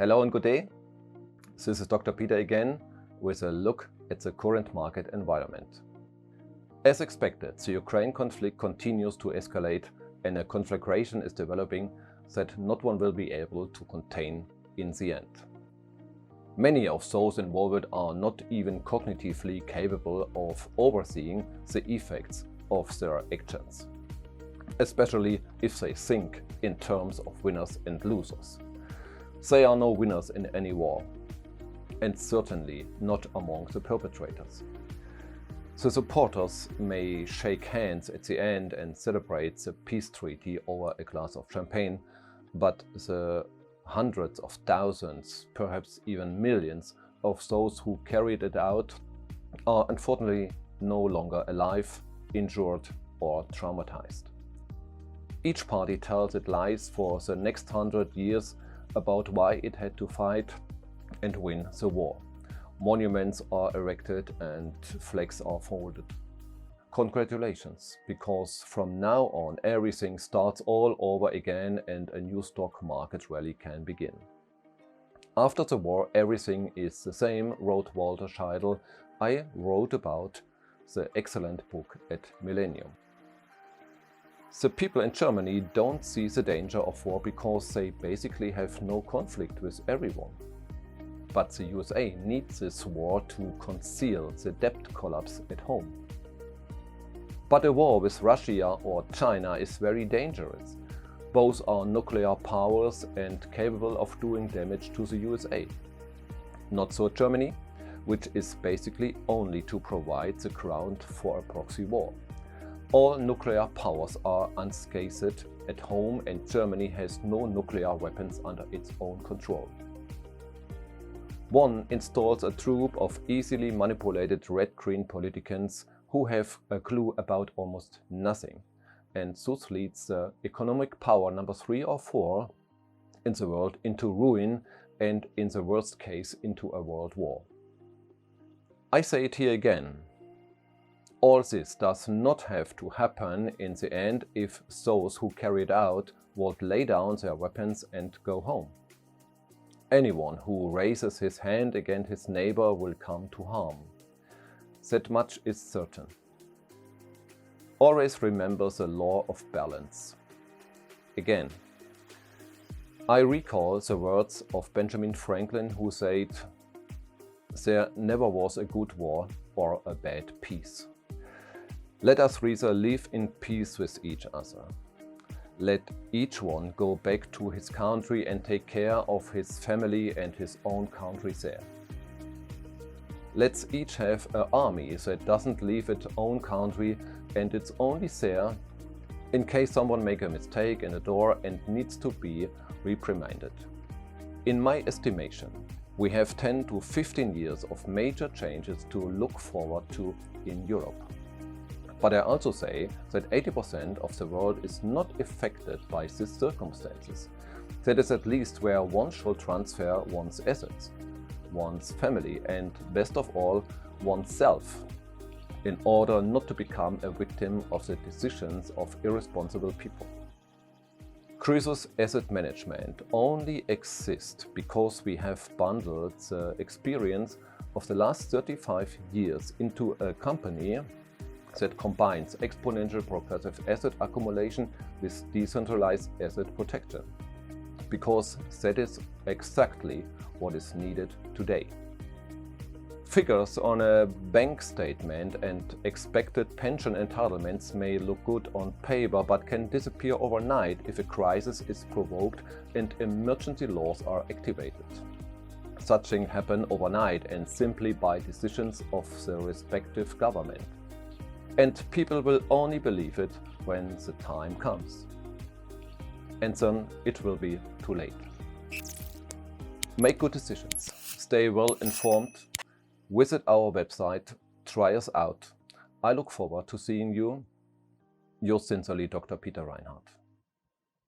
Hello and good day. This is Dr. Peter again with a look at the current market environment. As expected, the Ukraine conflict continues to escalate and a conflagration is developing that not one will be able to contain in the end. Many of those involved are not even cognitively capable of overseeing the effects of their actions, especially if they think in terms of winners and losers. There are no winners in any war, and certainly not among the perpetrators. The supporters may shake hands at the end and celebrate the peace treaty over a glass of champagne, but the hundreds of thousands, perhaps even millions of those who carried it out are unfortunately no longer alive, injured or traumatized. Each party tells its lies for the next 100 years about why it had to fight and win the war. Monuments are erected and flags are folded. Congratulations, because from now on everything starts all over again and a new stock market rally can begin. After the war everything is the same, wrote Walter Scheidel. I wrote about the excellent book at Millennium. The people in Germany don't see the danger of war because they basically have no conflict with everyone. But the USA needs this war to conceal the debt collapse at home. But a war with Russia or China is very dangerous. Both are nuclear powers and capable of doing damage to the USA. Not so Germany, which is basically only to provide the ground for a proxy war. All nuclear powers are unscathed at home and Germany has no nuclear weapons under its own control. One installs a troop of easily manipulated red-green politicians who have a clue about almost nothing, and thus leads the economic power number 3 or 4 in the world into ruin and in the worst case into a world war. I say it here again. All this does not have to happen in the end if those who carry it out would lay down their weapons and go home. Anyone who raises his hand against his neighbor will come to harm. That much is certain. Always remember the law of balance. Again, I recall the words of Benjamin Franklin who said, "There never was a good war or a bad peace." Let us rather live in peace with each other. Let each one go back to his country and take care of his family and his own country there. Let's each have an army that doesn't leave its own country and it's only there in case someone makes a mistake in a door and needs to be reprimanded. In my estimation, we have 10 to 15 years of major changes to look forward to in Europe. But I also say that 80% of the world is not affected by these circumstances. That is at least where one should transfer one's assets, one's family and, best of all, oneself, in order not to become a victim of the decisions of irresponsible people. Croesus-asset management only exists because we have bundled the experience of the last 35 years into a company that combines exponential progressive asset accumulation with decentralized asset protection. Because that is exactly what is needed today. Figures on a bank statement and expected pension entitlements may look good on paper but can disappear overnight if a crisis is provoked and emergency laws are activated. Such things happen overnight and simply by decisions of the respective government. And people will only believe it when the time comes. And then it will be too late. Make good decisions. Stay well informed. Visit our website. Try us out. I look forward to seeing you. Yours sincerely, Dr. Peter Reinhardt.